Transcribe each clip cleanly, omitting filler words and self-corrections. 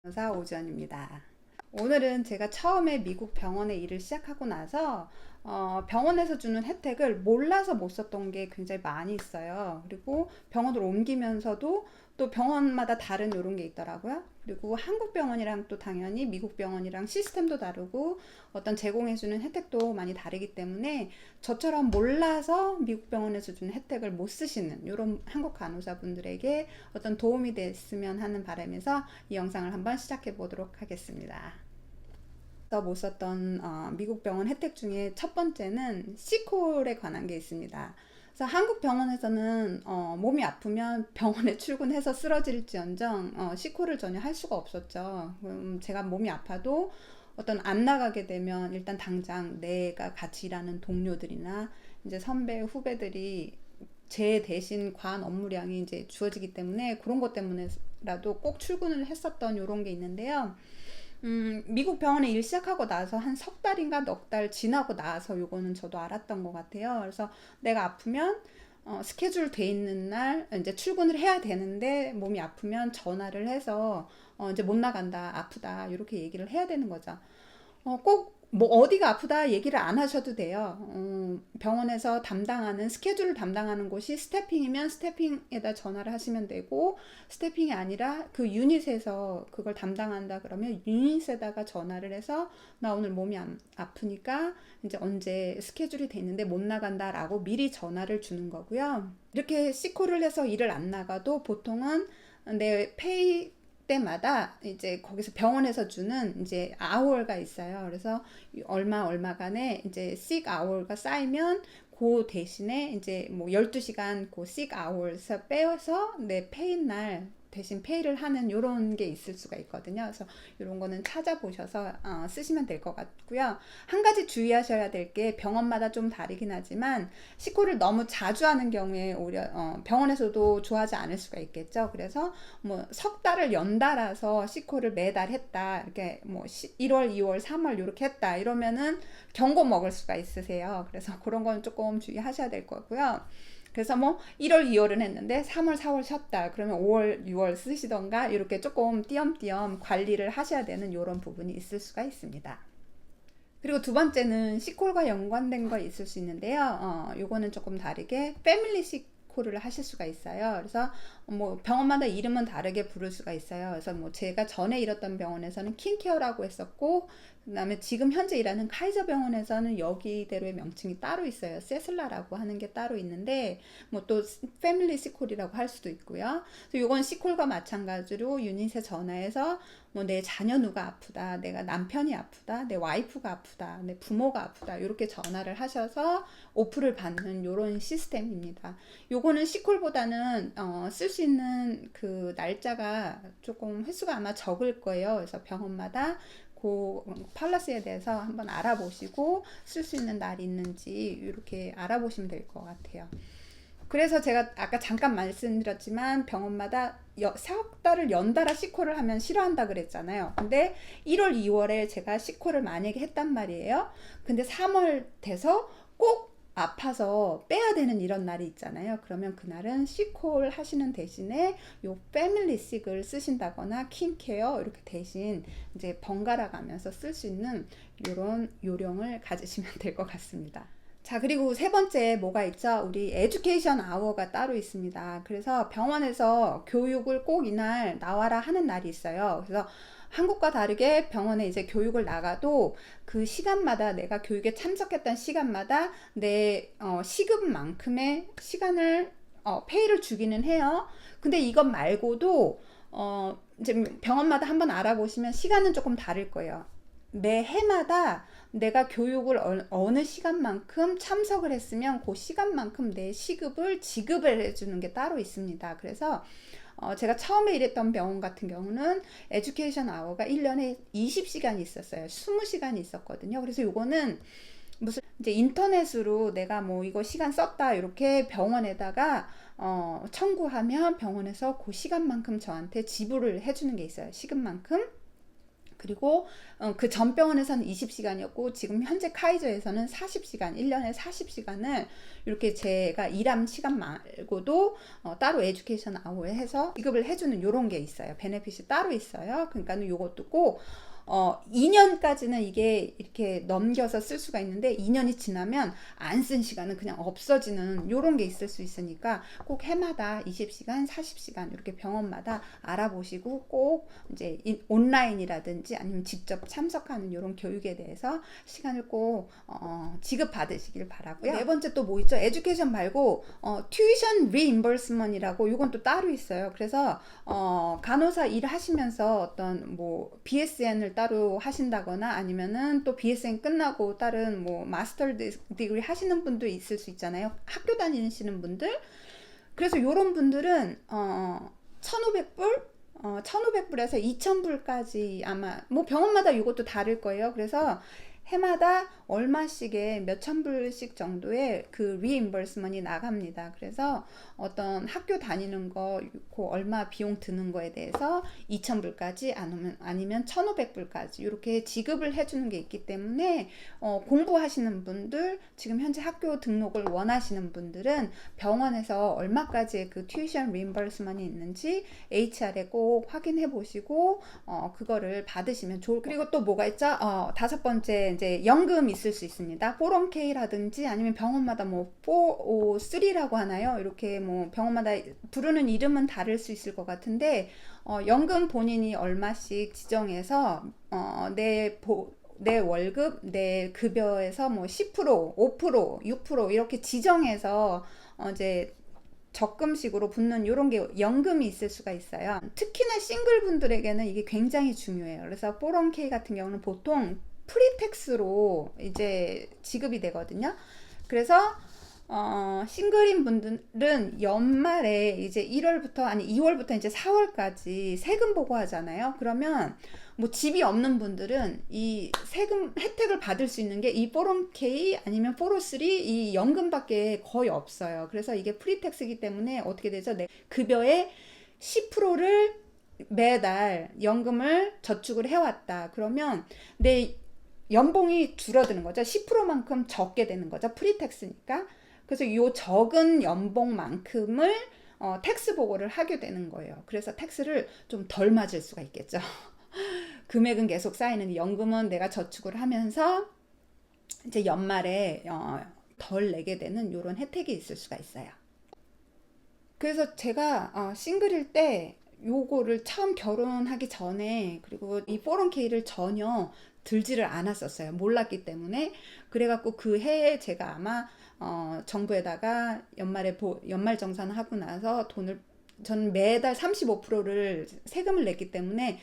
변호사 오지연입니다. 오늘은 제가 처음에 미국 병원에 일을 시작하고 나서 병원에서 주는 혜택을 몰라서 못 썼던 게 굉장히 많이 있어요. 그리고 병원을 옮기면서도 또 병원마다 다른 이런 게 있더라고요. 그리고 한국 병원이랑 또 당연히 미국 병원이랑 시스템도 다르고 어떤 제공해주는 혜택도 많이 다르기 때문에 저처럼 몰라서 미국 병원에서 주는 혜택을 못 쓰시는 이런 한국 간호사분들에게 어떤 도움이 됐으면 하는 바람에서 이 영상을 한번 시작해 보도록 하겠습니다. 못 썼던 미국 병원 혜택 중에 첫 번째는 C콜에 관한 게 있습니다. 그래서 한국 병원에서는 몸이 아프면 병원에 출근해서 쓰러질지언정 C콜을 전혀 할 수가 없었죠. 제가 몸이 아파도 어떤 안 나가게 되면 일단 당장 내가 같이 일하는 동료들이나 이제 선배 후배들이 제 대신 과한 업무량이 이제 주어지기 때문에 그런 것 때문에라도 꼭 출근을 했었던 이런 게 있는데요. 미국 병원에 일 시작하고 나서 한 석 달인가 넉 달 지나고 나서 요거는 저도 알았던 것 같아요. 그래서 내가 아프면 스케줄 돼 있는 날 이제 출근을 해야 되는데 몸이 아프면 전화를 해서 이제 못 나간다, 아프다 이렇게 얘기를 해야 되는 거죠. 꼭 뭐 어디가 아프다 얘기를 안 하셔도 돼요. 병원에서 담당하는 스케줄을 담당하는 곳이 스태핑이면 스태핑에다 전화를 하시면 되고, 스태핑이 아니라 그 유닛에서 그걸 담당한다 그러면 유닛에다가 전화를 해서 나 오늘 몸이 아프니까 이제 언제 스케줄이 돼 있는데 못 나간다라고 미리 전화를 주는 거고요. 이렇게 C콜을 해서 일을 안 나가도 보통은 내 페이 때마다 이제 거기서 병원에서 주는 이제 아워가 있어요. 그래서 얼마간에 이제 sick hour가 쌓이면 그 대신에 이제 뭐 12시간 그 sick hours 빼서 내 페인 날 대신 페이를 하는 요런 게 있을 수가 있거든요. 그래서 이런 거는 찾아보셔서 쓰시면 될 것 같고요. 한 가지 주의하셔야 될 게 병원마다 좀 다르긴 하지만 시코를 너무 자주 하는 경우에 오히려 병원에서도 좋아하지 않을 수가 있겠죠. 그래서 뭐 석 달을 연달아서 시코를 매달 했다. 이렇게 뭐 1월, 2월, 3월 이렇게 했다. 이러면은 경고 먹을 수가 있으세요. 그래서 그런 건 조금 주의하셔야 될 거고요. 그래서 뭐 1월, 2월은 했는데 3월, 4월 쉬었다. 그러면 5월, 6월 쓰시던가 이렇게 조금 띄엄띄엄 관리를 하셔야 되는 이런 부분이 있을 수가 있습니다. 그리고 두 번째는 시콜과 연관된 거 있을 수 있는데요. 요거는 조금 다르게 패밀리 시콜을 하실 수가 있어요. 그래서 뭐 병원마다 이름은 다르게 부를 수가 있어요. 그래서 뭐 제가 전에 일했던 병원에서는 킹케어라고 했었고, 그다음에 지금 현재 일하는 카이저 병원에서는 여기대로의 명칭이 따로 있어요. 세슬라라고 하는 게 따로 있는데 뭐 또 패밀리 시콜이라고 할 수도 있고요. 그래서 요건 시콜과 마찬가지로 유닛에 전화해서 뭐 내 자녀 누가 아프다, 내가 남편이 아프다, 내 와이프가 아프다, 내 부모가 아프다 이렇게 전화를 하셔서 오프를 받는 요런 시스템입니다. 요거는 시콜보다는 쓸 수 있는 그 날짜가 조금 횟수가 아마 적을 거예요. 그래서 병원마다 그 팔러스에 대해서 한번 알아보시고 쓸 수 있는 날이 있는지 이렇게 알아보시면 될 것 같아요. 그래서 제가 아까 잠깐 말씀드렸지만 병원마다 석 달을 연달아 시콜을 하면 싫어한다 그랬잖아요. 근데 1월, 2월에 제가 시콜을 만약에 했단 말이에요. 근데 3월 돼서 꼭 아파서 빼야 되는 이런 날이 있잖아요. 그러면 그날은 시콜 하시는 대신에 요 패밀리 식을 쓰신다거나 킹케어 이렇게 대신 이제 번갈아 가면서 쓸 수 있는 이런 요령을 가지시면 될 것 같습니다. 자, 그리고 세 번째 뭐가 있죠? 우리 에듀케이션 아워가 따로 있습니다. 그래서 병원에서 교육을 꼭 이날 나와라 하는 날이 있어요. 그래서 한국과 다르게 병원에 이제 교육을 나가도 그 시간마다 내가 교육에 참석했던 시간마다 내 시급만큼의 시간을 페이를 주기는 해요. 근데 이것 말고도 이제 병원마다 한번 알아보시면 시간은 조금 다를 거예요. 매 해마다 내가 교육을 어느 시간만큼 참석을 했으면 그 시간만큼 내 시급을 지급을 해주는 게 따로 있습니다. 그래서 제가 처음에 일했던 병원 같은 경우는 에듀케이션 아워가 1년에 20시간이 있었어요. 20시간이 있었거든요. 그래서 요거는 무슨 이제 인터넷으로 내가 뭐 이거 시간 썼다 이렇게 병원에다가 청구하면 병원에서 그 시간만큼 저한테 지불을 해주는 게 있어요. 시급만큼. 그리고 그 전 병원에서는 20시간이었고 지금 현재 카이저에서는 40시간, 1년에 40시간을 이렇게 제가 일한 시간 말고도 따로 에듀케이션 아워에 해서 지급을 해주는 요런 게 있어요. 베네핏이 따로 있어요. 그러니까 요것도 꼭 2년까지는 이게 이렇게 넘겨서 쓸 수가 있는데 2년이 지나면 안 쓴 시간은 그냥 없어지는 요런 게 있을 수 있으니까 꼭 해마다 20시간, 40시간 이렇게 병원마다 알아보시고 꼭 이제 온라인이라든지 아니면 직접 참석하는 요런 교육에 대해서 시간을 꼭 지급 받으시길 바라고요. 네 번째 또 뭐 있죠? 에듀케이션 말고 튜이션 리임버스먼이라고 요건 또 따로 있어요. 그래서 간호사 일하시면서 어떤 뭐 BSN을 따로 하신다거나 아니면은 또 BSN 끝나고 다른 뭐 마스터 디그리 하시는 분도 있을 수 있잖아요. 학교 다니시는 분들. 그래서 요런 분들은 1,500불 1,500불에서 2,000불까지 아마 뭐 병원마다 이것도 다를 거예요. 그래서 해마다 얼마씩의 몇천 불씩 정도의 그 리임버스먼이 나갑니다. 그래서 어떤 학교 다니는 거 그 얼마 비용 드는 거에 대해서 2,000불까지 아니면 1,500불까지 이렇게 지급을 해주는 게 있기 때문에 공부하시는 분들 지금 현재 학교 등록을 원하시는 분들은 병원에서 얼마까지의 그 튜이션 리임버스먼이 있는지 HR에 꼭 확인해 보시고 그거를 받으시면 좋을 거예요. 그리고 또 뭐가 있죠? 다섯 번째 이제 연금 있을 수 있습니다. 401k라든지 아니면 병원마다 뭐 403라고 하나요? 이렇게 뭐 병원마다 부르는 이름은 다를 수 있을 것 같은데 연금 본인이 얼마씩 지정해서 내 월급, 내 급여에서 뭐 10%, 5%, 6% 이렇게 지정해서 이제 적금식으로 붙는 이런 게 연금이 있을 수가 있어요. 특히나 싱글 분들에게는 이게 굉장히 중요해요. 그래서 401k 같은 경우는 보통 프리텍스로 이제 지급이 되거든요. 그래서 싱글인 분들은 연말에 이제 1월부터 아니 2월부터 이제 4월까지 세금 보고하잖아요. 그러면 뭐 집이 없는 분들은 이 세금 혜택을 받을 수 있는 게 이 401k 아니면 403 이 연금밖에 거의 없어요. 그래서 이게 프리텍스이기 때문에 어떻게 되죠? 내 급여의 10%를 매달 연금을 저축을 해왔다. 그러면 내 연봉이 줄어드는 거죠. 10%만큼 적게 되는 거죠. 프리텍스니까. 그래서 이 적은 연봉만큼을 텍스 보고를 하게 되는 거예요. 그래서 텍스를 좀 덜 맞을 수가 있겠죠. 금액은 계속 쌓이는 연금은 내가 저축을 하면서 이제 연말에 덜 내게 되는 이런 혜택이 있을 수가 있어요. 그래서 제가 싱글일 때 요거를 처음 결혼하기 전에 그리고 이 401k를 전혀 들지를 않았었어요. 몰랐기 때문에. 그래갖고 그 해에 제가 아마 정부에다가 연말정산 하고 나서 저는 매달 35%를 세금을 냈기 때문에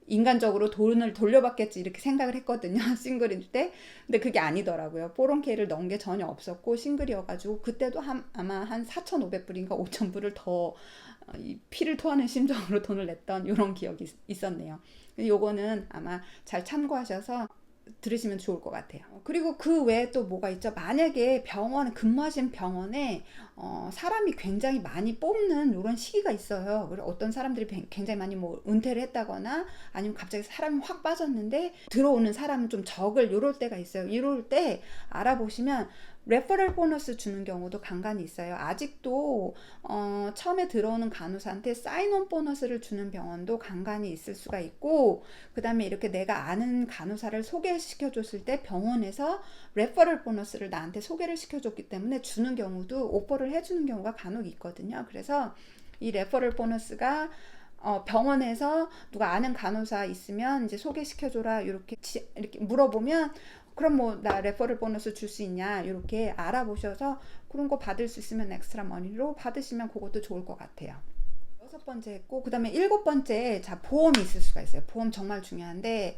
인간적으로 돈을 돌려받겠지 이렇게 생각을 했거든요. 싱글일 때. 근데 그게 아니더라고요. 401k를 넣은 게 전혀 없었고 싱글이어가지고 그때도 아마 한 4,500불인가 5,000불을 더 피를 토하는 심정으로 돈을 냈던 이런 기억이 있었네요. 요거는 아마 잘 참고하셔서 들으시면 좋을 것 같아요. 그리고 그 외에 또 뭐가 있죠? 만약에 근무하신 병원에 사람이 굉장히 많이 뽑는 이런 시기가 있어요. 그리고 어떤 사람들이 굉장히 많이 뭐 은퇴를 했다거나 아니면 갑자기 사람이 확 빠졌는데 들어오는 사람은 좀 적을 이럴 때가 있어요. 이럴 때 알아보시면 레퍼럴 보너스 주는 경우도 간간히 있어요. 아직도 처음에 들어오는 간호사한테 사인온 보너스를 주는 병원도 간간히 있을 수가 있고, 그 다음에 이렇게 내가 아는 간호사를 소개시켜 줬을 때 병원에서 레퍼럴 보너스를 나한테 소개를 시켜줬기 때문에 주는 경우도 오퍼를 해주는 경우가 간혹 있거든요. 그래서 이 레퍼럴 보너스가 병원에서 누가 아는 간호사 있으면 이제 소개시켜줘라 이렇게 물어보면 그럼 뭐 나 레퍼럴 보너스 줄 수 있냐 이렇게 알아보셔서 그런 거 받을 수 있으면 엑스트라 머니로 받으시면 그것도 좋을 것 같아요. 여섯 번째 했고 그 다음에 일곱 번째 보험이 있을 수가 있어요. 보험 정말 중요한데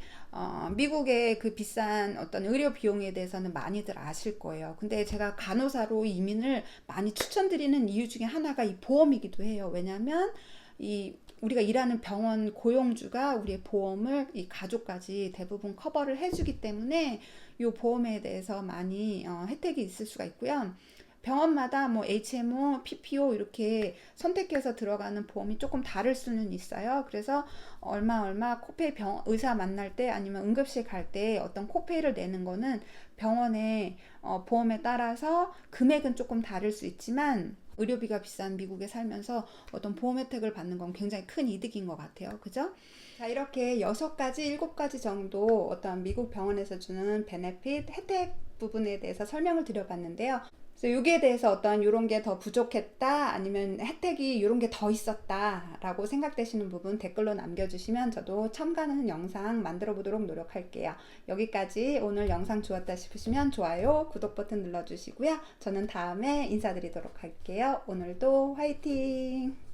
미국의 그 비싼 어떤 의료 비용에 대해서는 많이들 아실 거예요. 근데 제가 간호사로 이민을 많이 추천드리는 이유 중에 하나가 이 보험이기도 해요. 왜냐하면 우리가 일하는 병원 고용주가 우리의 보험을 이 가족까지 대부분 커버를 해주기 때문에 이 보험에 대해서 많이 혜택이 있을 수가 있고요. 병원마다 뭐 HMO, PPO 이렇게 선택해서 들어가는 보험이 조금 다를 수는 있어요. 그래서 얼마 코페이 의사 만날 때 아니면 응급실 갈 때 어떤 코페이를 내는 거는 병원의 보험에 따라서 금액은 조금 다를 수 있지만 의료비가 비싼 미국에 살면서 어떤 보험 혜택을 받는 건 굉장히 큰 이득인 것 같아요. 그죠? 자, 이렇게 6가지, 7가지 정도 어떤 미국 병원에서 주는 베네핏, 혜택 부분에 대해서 설명을 드려봤는데요. 그래서 여기에 대해서 어떤 이런 게 더 부족했다, 아니면 혜택이 이런 게 더 있었다 라고 생각되시는 부분 댓글로 남겨주시면 저도 첨가하는 영상 만들어 보도록 노력할게요. 여기까지 오늘 영상 좋았다 싶으시면 좋아요, 구독 버튼 눌러주시고요. 저는 다음에 인사드리도록 할게요. 오늘도 화이팅!